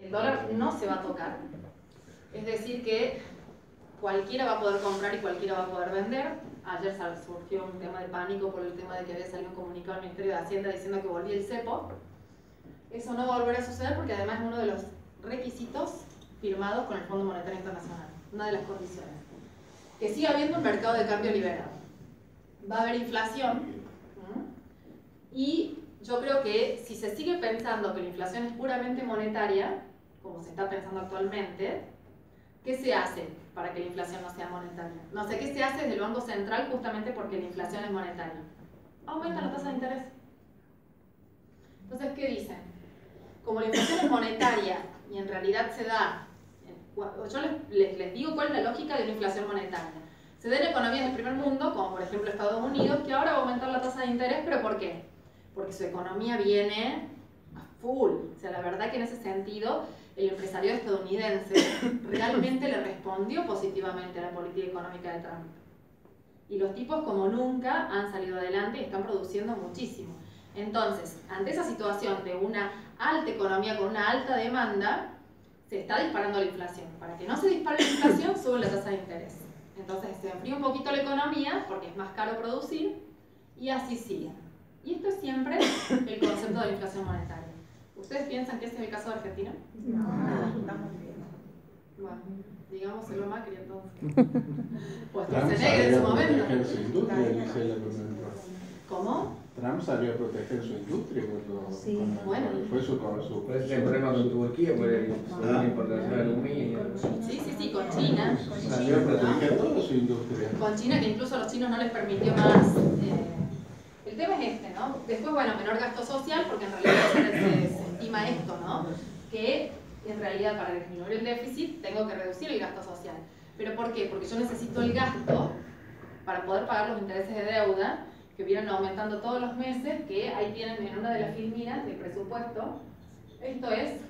El dólar no se va a tocar, es decir que cualquiera va a poder comprar y cualquiera va a poder vender. Ayer surgió un tema de pánico por el tema de que había salido un comunicado del Ministerio de Hacienda diciendo que volvía el cepo. Eso no va a volver a suceder porque además es uno de los requisitos firmados con el Fondo Monetario Internacional, una de las condiciones. Que siga habiendo un mercado de cambio liberado. Va a haber inflación, y yo creo que si se sigue pensando que la inflación es puramente monetaria, como se está pensando actualmente, ¿qué se hace para que la inflación no sea monetaria? No sé, ¿qué se hace desde el Banco Central justamente porque la inflación es monetaria? Aumenta la tasa de interés. Entonces, ¿qué dicen? Como la inflación es monetaria y en realidad se da, yo les digo cuál es la lógica de una inflación monetaria. Se da en economías del primer mundo, como por ejemplo Estados Unidos, que ahora va a aumentar la tasa de interés, ¿pero por qué? Porque su economía viene a full. O sea, la verdad que en ese sentido el empresariado estadounidense realmente le respondió positivamente a la política económica de Trump. Y los tipos como nunca han salido adelante y están produciendo muchísimo. Entonces, ante esa situación de una alta economía con una alta demanda, se está disparando la inflación. Para que no se dispare la inflación, sube la tasa de interés. Entonces se enfría un poquito la economía porque es más caro producir y así sigue. Y esto es siempre el concepto de la inflación monetaria. ¿Ustedes piensan que ese es el caso de Argentina? No, estamos bien. Bueno, digámoselo Macri entonces. Pues Schwarzenegger en su momento. ¿Cómo? Trump salió a proteger su industria cuando fue su el problema con Turquía por la importación de aluminio. Sí, con China. Salió a proteger toda su industria. Con China, que incluso a los chinos no les permitió más. El tema es este, ¿no? Después, bueno, menor gasto social, porque en realidad se estima esto, ¿no? Que en realidad para disminuir el déficit tengo que reducir el gasto social. ¿Pero por qué? Porque yo necesito el gasto para poder pagar los intereses de deuda que vienen aumentando todos los meses, que ahí tienen en una de las filminas del presupuesto. Esto es...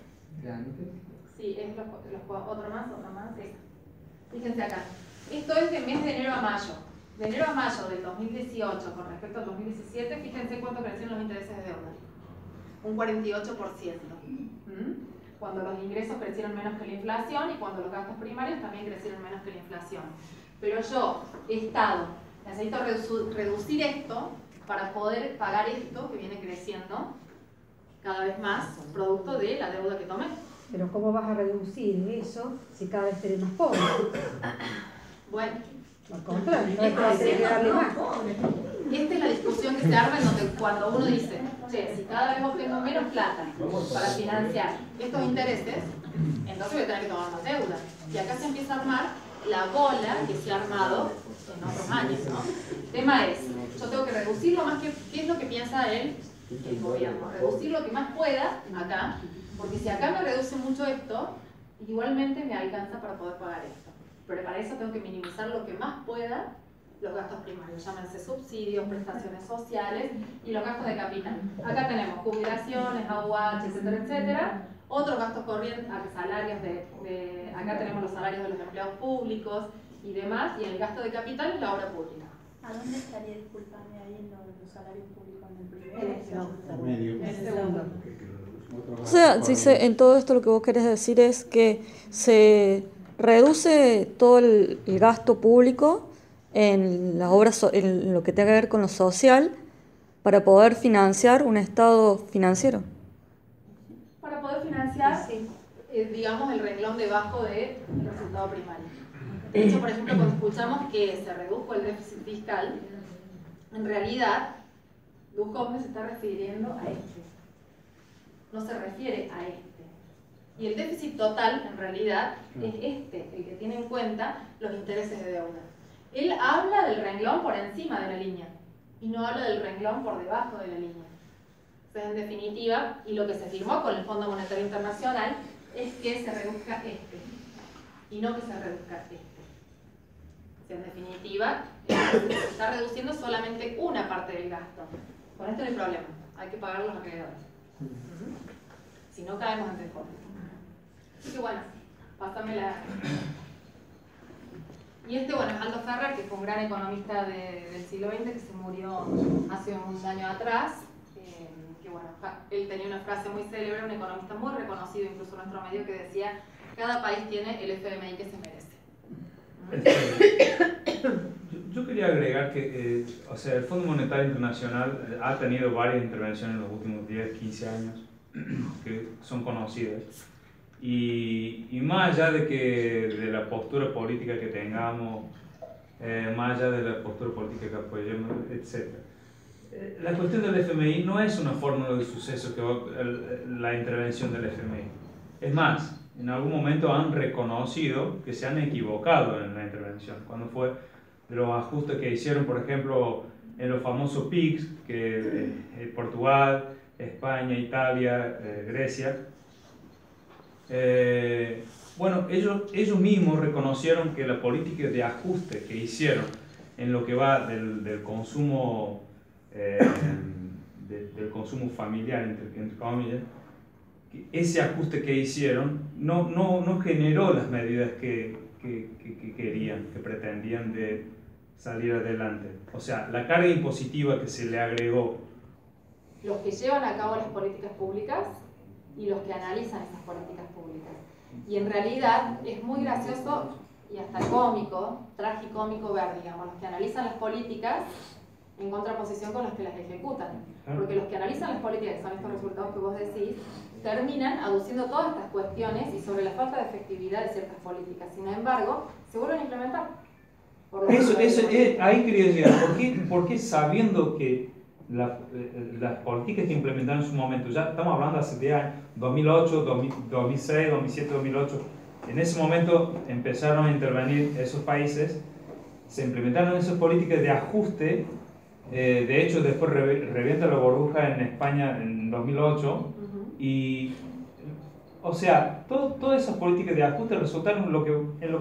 Sí, es otro más, esta. Fíjense acá. Esto es de mes de enero a mayo. De enero a mayo del 2018 con respecto al 2017, fíjense cuánto crecieron los intereses de deuda. Un 48%. Cuando los ingresos crecieron menos que la inflación y cuando los gastos primarios también crecieron menos que la inflación. Pero yo, Estado, necesito reducir esto para poder pagar esto que viene creciendo cada vez más, producto de la deuda que tomé. Pero ¿cómo vas a reducir eso si cada vez eres más pobre? Bueno, al contrario, esta es la discusión que se arma en donde cuando uno dice, che, si cada vez obtengo menos plata para financiar estos intereses, entonces voy a tener que tomar más deuda. Y acá se empieza a armar la bola que se ha armado en otros años, ¿no? El tema es, yo tengo que reducir lo más que, ¿qué es lo que piensa el gobierno? Reducir lo que más pueda acá, porque si acá me reduce mucho esto, igualmente me alcanza para poder pagar esto. Pero para eso tengo que minimizar lo que más pueda los gastos primarios, llámense subsidios, prestaciones sociales y los gastos de capital. Acá tenemos jubilaciones, AUH, etcétera, etcétera. Otros gastos corrientes, salarios acá tenemos los salarios de los empleados públicos y demás, y el gasto de capital es la obra pública. ¿A dónde estaría, disculpame, ahí en los salarios públicos? ¿En el primero? Medio. El segundo. O sea, en todo esto lo que vos querés decir es que se reduce todo el gasto público en las obras, en lo que tenga que ver con lo social, para poder financiar un estado financiero. Para poder financiar, digamos, el renglón debajo del resultado primario. De hecho, por ejemplo, cuando escuchamos que se redujo el déficit fiscal, en realidad, Duhovne se está refiriendo a este. No se refiere a este. Y el déficit total, en realidad, es este, el que tiene en cuenta los intereses de deuda. Él habla del renglón por encima de la línea y no habla del renglón por debajo de la línea. Entonces, en definitiva, y lo que se firmó con el Fondo Monetario Internacional es que se reduzca este y no que se reduzca este. O sea, en definitiva, se está reduciendo solamente una parte del gasto. Con esto no hay problema, hay que pagar los acreedores. Si no, caemos en default. Así que bueno, pásame la... Y bueno, es Aldo Ferrer, que fue un gran economista del siglo XX, que se murió hace un año atrás, que que bueno, él tenía una frase muy célebre, un economista muy reconocido incluso en nuestro medio, que decía: cada país tiene el FMI que se merece. Yo quería agregar que o sea, el Fondo Monetario Internacional ha tenido varias intervenciones en los últimos 10, 15 años que son conocidas. Y más allá de la postura política que tengamos, más allá de la postura política que apoyemos, etc. La cuestión del FMI no es una fórmula de suceso la intervención del FMI. Es más, en algún momento han reconocido que se han equivocado en la intervención. Cuando fue de los ajustes que hicieron, por ejemplo, en los famosos PIGS, que Portugal, España, Italia, Grecia. Bueno, ellos mismos reconocieron que la política de ajuste que hicieron en lo que va del consumo, del consumo familiar, entre comillas, ese ajuste que hicieron no generó las medidas que querían, que pretendían de salir adelante. O sea, la carga impositiva que se le agregó. Los que llevan a cabo las políticas públicas y los que analizan esas políticas públicas. Y en realidad es muy gracioso y hasta cómico, tragicómico ver, digamos, los que analizan las políticas en contraposición con los que las ejecutan. Porque los que analizan las políticas, que son estos resultados que vos decís, terminan aduciendo todas estas cuestiones y sobre la falta de efectividad de ciertas políticas. Sin embargo, se vuelven a implementar. Ahí quería llegar. ¿Por qué sabiendo que las políticas que implementaron en su momento, ya estamos hablando hace 10 años, 2008, 2006, 2007, 2008, en ese momento empezaron a intervenir esos países, se implementaron esas políticas de ajuste, de hecho después revienta la burbuja en España en 2008, y o sea, todas esas políticas de ajuste resultaron en lo que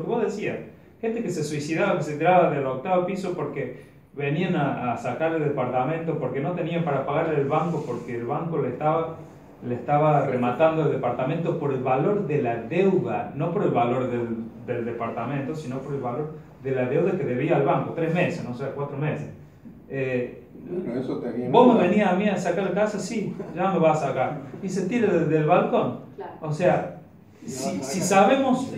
vos decías, gente que se suicidaba, que se tiraba del 8º piso porque venían a sacar el departamento, porque no tenían para pagarle el banco, porque el banco le estaba rematando el departamento por el valor de la deuda, no por el valor del departamento, sino por el valor de la deuda que debía al banco, 3 meses, no sé, 4 meses. Bueno, eso vos me venías a mí a sacar la casa, sí, ya me vas a sacar. Y se tira del balcón. O sea, si sabemos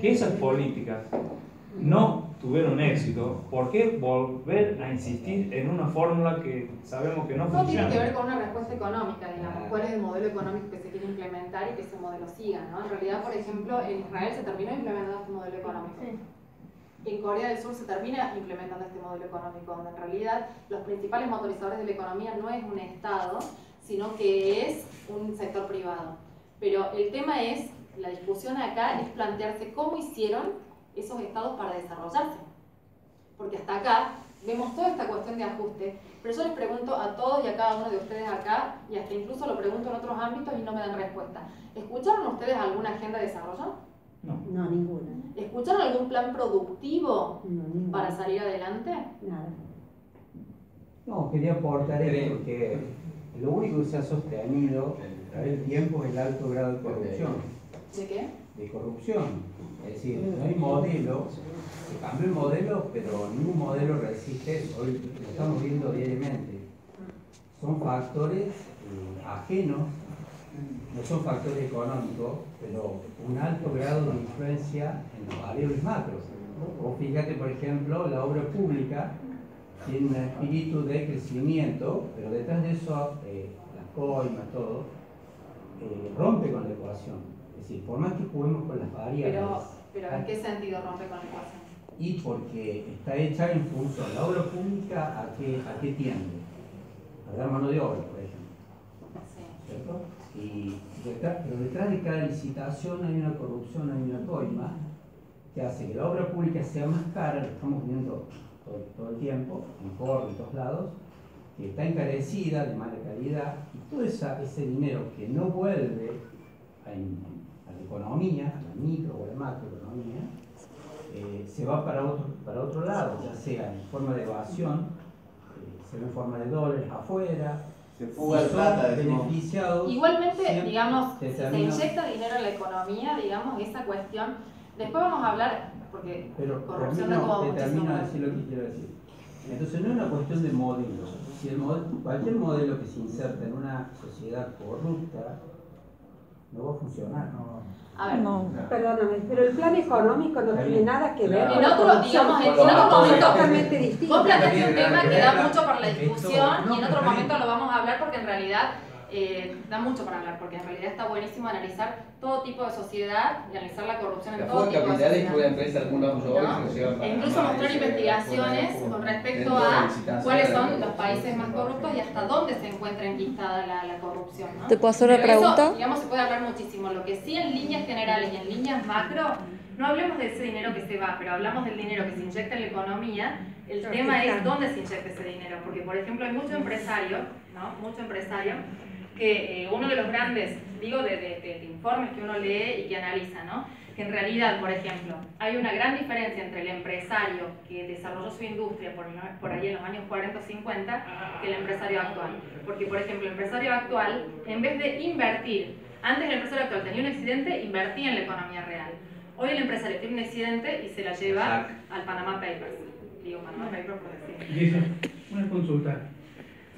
que esas políticas no tuvieron éxito, ¿por qué volver a insistir en una fórmula que sabemos que no funciona? No tiene que ver con una respuesta económica, digamos, cuál es el modelo económico que se quiere implementar y que ese modelo siga, ¿no? En realidad, por ejemplo, en Israel se terminó implementando este modelo económico. En Corea del Sur se termina implementando este modelo económico, donde en realidad los principales motorizadores de la economía no es un Estado, sino que es un sector privado. Pero el tema es, la discusión acá es plantearse cómo hicieron esos estados para desarrollarse. Porque hasta acá vemos toda esta cuestión de ajuste, pero yo les pregunto a todos y a cada uno de ustedes acá, y hasta incluso lo pregunto en otros ámbitos y no me dan respuesta. ¿Escucharon ustedes alguna agenda de desarrollo? No, ninguna. ¿Escucharon algún plan productivo para salir adelante? Nada. No, quería aportar esto porque lo único que se ha sostenido a través del tiempo es el alto grado de corrupción. ¿De qué? De corrupción. Es decir, no hay modelo, se cambió el modelo, pero ningún modelo resiste eso. Hoy lo estamos viendo diariamente. Son factores ajenos, no son factores económicos, pero un alto grado de influencia en los variables macros. O fíjate, por ejemplo, la obra pública tiene un espíritu de crecimiento, pero detrás de eso, las coimas, todo, rompe con la ecuación. Es decir, por más que juguemos con las variables... Pero ¿en qué sentido rompe con la ecuación? Y porque está hecha en función. La obra pública, ¿a qué tiende? A dar mano de obra, por ejemplo. Sí. ¿Cierto? Pero detrás de cada licitación hay una corrupción, hay una coima, que hace que la obra pública sea más cara, lo estamos viendo todo el tiempo, en Córdoba, en todos lados, que está encarecida, de mala calidad, y todo ese dinero que no vuelve a la economía, a la micro o a la macroeconomía, se va para otro lado, ya sea en forma de evasión, se ve en forma de dólares afuera, se fuga el plata, beneficiados. Igualmente, digamos, si se inyecta dinero en la economía, digamos, esa cuestión, después vamos a hablar, porque corrupción no como muchísimo. Termino de decir lo que quiero decir. Entonces no es una cuestión de modelo. Si cualquier modelo que se inserta en una sociedad corrupta no va a funcionar. A ver, No. Perdóname, pero el plan económico no tiene nada que ver en con la otro, corrupción. digamos, en Es otro momento, totalmente distinto. vos planteaste un tema que da mucho para la discusión y en otro momento lo vamos a hablar porque en realidad da mucho para hablar, porque en realidad está buenísimo analizar todo tipo de sociedad y analizar la corrupción en La todo fuga de tipo de capitales sociedad. puede empresa alguna ¿No? E incluso mostrar investigaciones con respecto a cuáles son los países más corruptos y hasta dónde se encuentra enquistada la corrupción, ¿no? ¿Te puedo hacer una Pero eso, pregunta? digamos, se puede hablar muchísimo. Lo que sí en líneas generales y en líneas macro, no hablemos de ese dinero que se va, pero hablamos del dinero que se inyecta en la economía. El tema es dónde se inyecta ese dinero, porque por ejemplo hay mucho empresario, ¿no? Mucho empresario que uno de los grandes, digo, de informes que uno lee y que analiza, ¿no? Que en realidad, por ejemplo, hay una gran diferencia entre el empresario que desarrolló su industria por ahí en los años 40 o 50 que el empresario actual. Porque, por ejemplo, el empresario actual, en vez de invertir, antes el empresario actual tenía un accidente, invertía en la economía real. Hoy el empresario tiene un accidente y se la lleva al Panama Papers. Digo Panama Papers por decir. Lisa, una consulta.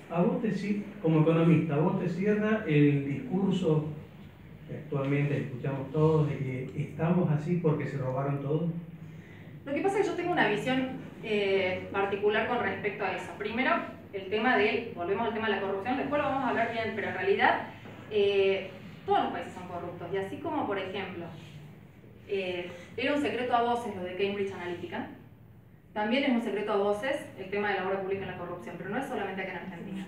A vos como economista, ¿a vos te cierra el discurso que actualmente escuchamos todos de que estamos así porque se robaron todo? Lo que pasa es que yo tengo una visión particular con respecto a eso. Primero, el tema volvemos al tema de la corrupción, después lo vamos a hablar bien, pero en realidad todos los países son corruptos. Y así como, por ejemplo, era un secreto a voces lo de Cambridge Analytica, también es un secreto a voces el tema de la obra pública en la corrupción, pero no es solamente acá en Argentina.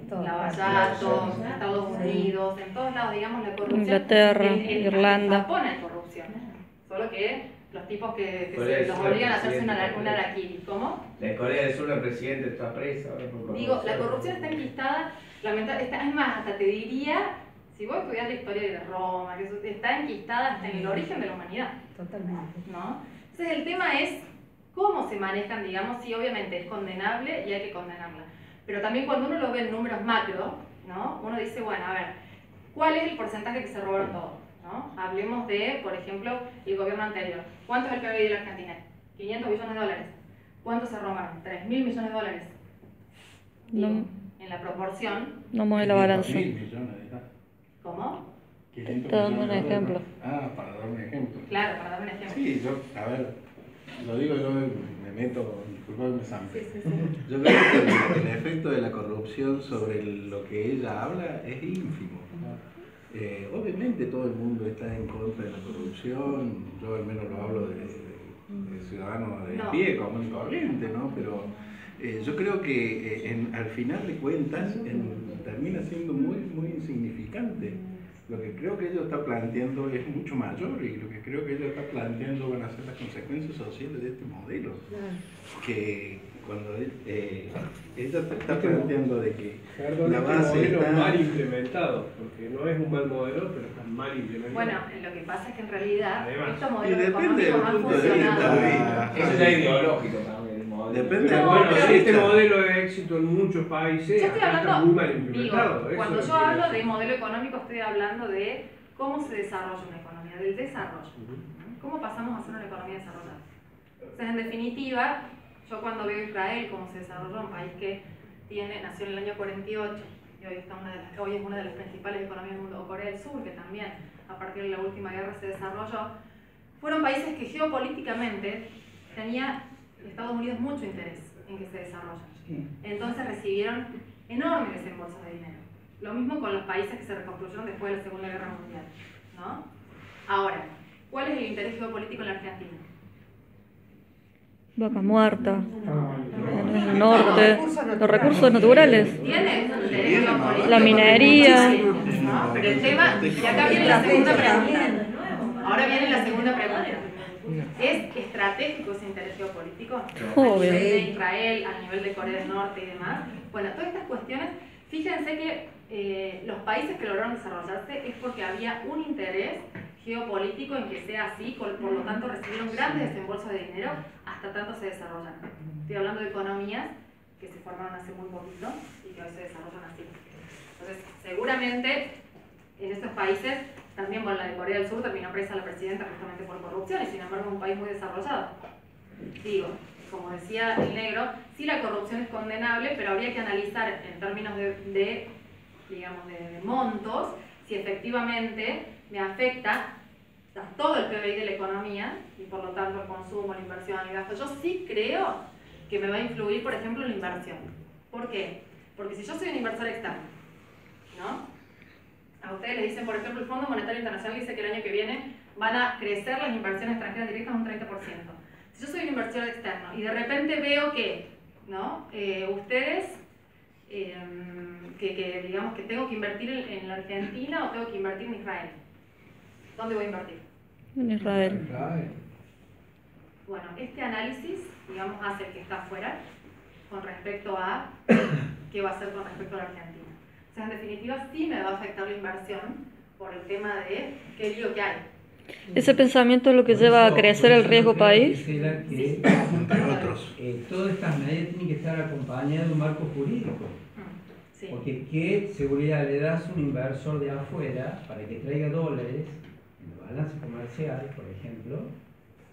Lavallato, Estados Unidos, en todos lados, digamos, la corrupción. Inglaterra, Irlanda. En Japón hay corrupción, solo que los tipos que los obligan a hacerse una harakiri. ¿Cómo? En Corea del Sur el presidente está preso. Digo, la corrupción está enquistada, es más, hasta te diría, si vos estudias la historia de Roma, que eso está enquistada hasta en el origen de la humanidad. Totalmente. ¿No? Entonces el tema es cómo se manejan, digamos, sí, obviamente es condenable y hay que condenarla. Pero también cuando uno lo ve en números macro, ¿no? Uno dice, bueno, a ver, ¿cuál es el porcentaje que se robaron todos? ¿No? Hablemos de, por ejemplo, el gobierno anterior. ¿Cuánto es el PBI de la Argentina? 500 billones de dólares. ¿Cuánto se robaron? 3.000 millones de dólares. Digo, en la proporción. No mueve la balanza. 500.000 millones, ¿Cómo? Te dando un ejemplo. Para dar un ejemplo. Claro, para dar un ejemplo. Sí, a ver, lo digo yo, me meto, disculpadme, Sampe. Yo creo que el efecto de la corrupción sobre lo que ella habla es ínfimo. Obviamente todo el mundo está en contra de la corrupción, yo al menos lo hablo de ciudadano de pie, común y corriente, ¿no? Pero yo creo que al final de cuentas termina siendo muy, muy insignificante. Lo que creo que ella está planteando es mucho mayor y lo que creo que ella está planteando van a ser las consecuencias sociales de este modelo. Que cuando ella está planteando de que la base modelo está mal implementado, porque no es un mal modelo, pero está mal implementado. Bueno, lo que pasa es que en realidad Además, estos y modelos depende del económicos han punto de funcionado. vista. Eso ya es ideológico también. Depende Pero del bueno, punto de si este vista. modelo de éxito en muchos países Yo estoy acá está hablando, muy mal implementado. digo, Eso cuando es yo lo que hablo quiero de decir. modelo económico estoy hablando de cómo se desarrolla una economía, del desarrollo. ¿Cómo pasamos a ser una economía desarrollada? O sea, en definitiva, yo cuando veo Israel, cómo se desarrolló, un país que nació en el año 48 y hoy es una de las principales economías del mundo, o Corea del Sur, que también a partir de la última guerra se desarrolló, fueron países que geopolíticamente tenía Estados Unidos mucho interés en que se desarrollen. Entonces recibieron enormes desembolsos de dinero. Lo mismo con los países que se reconstruyeron después de la Segunda Guerra Mundial, ¿no? Ahora, ¿cuál es el interés geopolítico en la Argentina? Vaca muerta, en el norte, los recursos naturales, ¿Tiene interés geopolítico? la minería. ¿No? Pero el tema, y acá viene la segunda pregunta. Ahora viene la segunda pregunta. ¿Es estratégico ese interés geopolítico? Obvio. A nivel de Israel, a nivel de Corea del Norte y demás. Bueno, todas estas cuestiones, fíjense que los países que lograron desarrollarse es porque había un interés geopolítico en que sea así, por lo tanto recibieron grandes desembolsos de dinero hasta tanto se desarrollan. Estoy hablando de economías que se formaron hace muy poquito y que hoy se desarrollan así. Entonces, seguramente en estos países, también bueno, la de Corea del Sur terminó presa la presidenta justamente por corrupción y sin embargo es un país muy desarrollado. Digo, como decía el negro, sí la corrupción es condenable, pero habría que analizar en términos digamos, de montos, si efectivamente me afecta a todo el PBI de la economía y por lo tanto el consumo, la inversión, el gasto. Yo sí creo que me va a influir, por ejemplo, en la inversión. ¿Por qué? Porque si yo soy un inversor externo, ¿no? A ustedes les dicen, por ejemplo, el Fondo Monetario Internacional dice que el año que viene van a crecer las inversiones extranjeras directas un 30%. Si yo soy un inversor externo y de repente veo que, ¿no? Ustedes, digamos que tengo que invertir en la Argentina o tengo que invertir en Israel, ¿dónde voy a invertir? En Israel. Bueno, este análisis, digamos, hace el que está afuera con respecto a qué va a hacer con respecto a la Argentina. O sea, en definitiva, sí me va a afectar la inversión por el tema de qué lío que hay. ¿Ese pensamiento es lo que lleva a crecer el riesgo país? Que todas estas medidas tienen que estar acompañadas de un marco jurídico. Sí. Porque ¿qué seguridad le das a un inversor de afuera para que traiga dólares en el balance comercial, por ejemplo,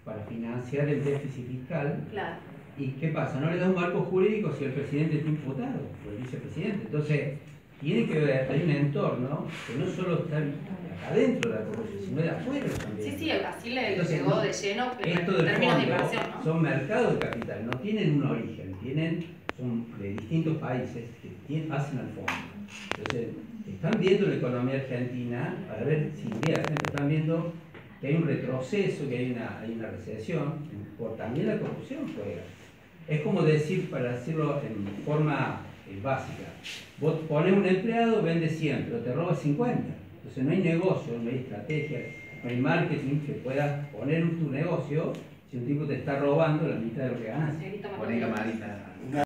para financiar el déficit fiscal? Claro. ¿Y qué pasa? No le da un marco jurídico si el presidente está imputado o el vicepresidente. Entonces, tiene que ver, hay un entorno que no solo está acá adentro de la corrupción, sino de afuera también. Sí, así le Entonces, pegó de lleno en esto de términos de fondo inversión, ¿no? son mercados de capital, no tienen un origen, son de distintos países que hacen al fondo. Entonces, están viendo la economía argentina para ver si un día, por ejemplo, están viendo que hay un retroceso, que hay una recesión, por también la corrupción juega. Es como decir, para decirlo en forma básica, vos pones un empleado, vende 100, pero te roba 50. Entonces no hay negocio, no hay estrategia, no hay marketing que puedas poner en tu negocio si un tipo te está robando la mitad de lo que ganas. Poné camarita.